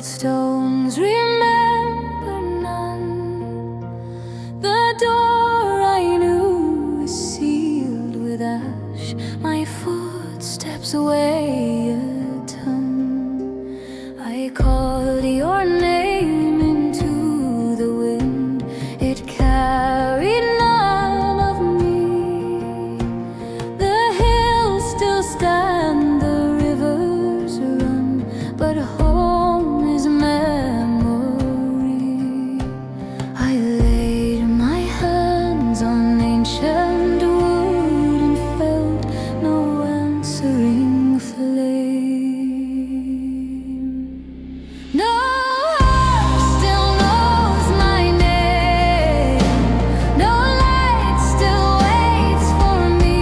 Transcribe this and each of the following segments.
stones remember none. The door I knew was sealed with ash. My footsteps weigh a ton. I called your name into the wind. It carried none of me. The hills still stand, the rivers run, but home is memory. I laid my hands on ancient wood and felt no answering flame. No heart still knows my name. No light still waits for me.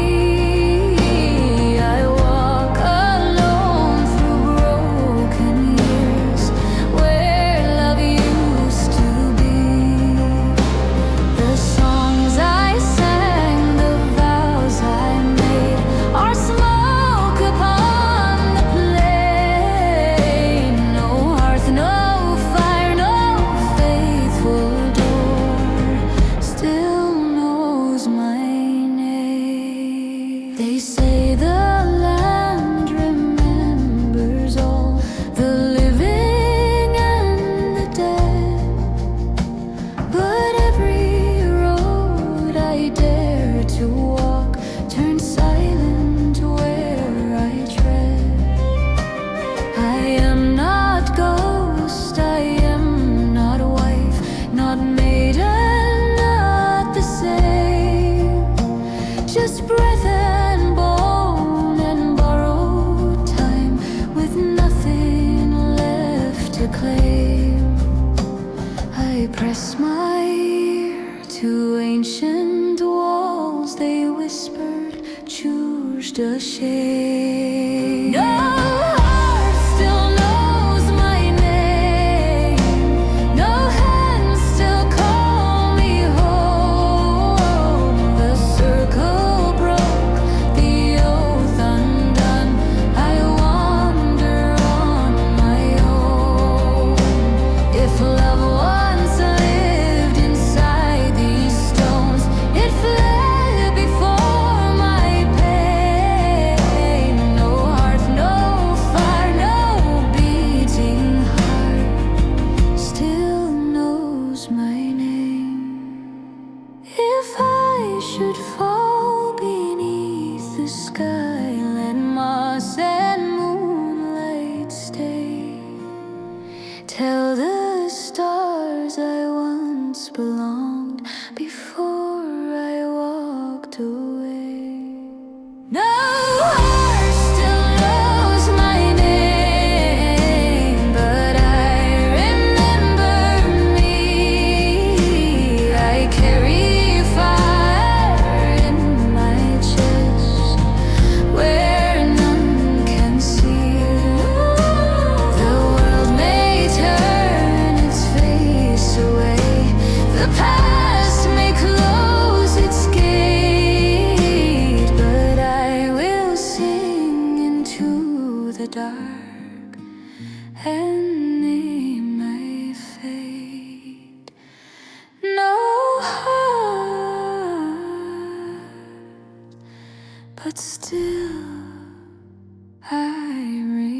I walk alone through broken years where love used to be. The songs I sang, the vows I made are smoke upon the plain. No hearth, no fire, no faithful door still knows my name. They say the land remembers all, the living and the dead. But every road I dare to walk turns silent where I tread. I am not ghost, I am not wife, not maiden, not the same. Just breath and bone and borrowed time with nothing left to claim. I press my ear to ancient walls, they whispered, choose the shame. No heart still knows my name. No hands still call me home. The circle broke, the oath undone. I wander on my own. If love once lived inside these stones, it fled before my pain. No hearth, no fire, no beating heart still knows my name. If I should fall beneath the sky, let moss and moonlight stay. Tell the stars I once belonged before I walked away. No heart still knows my name, but I remember me. I carry fire in my chest where none can see. The world may turn its face away, the past may close its gate, but I will sing into the dark and name my fate. No heart, but still I remain.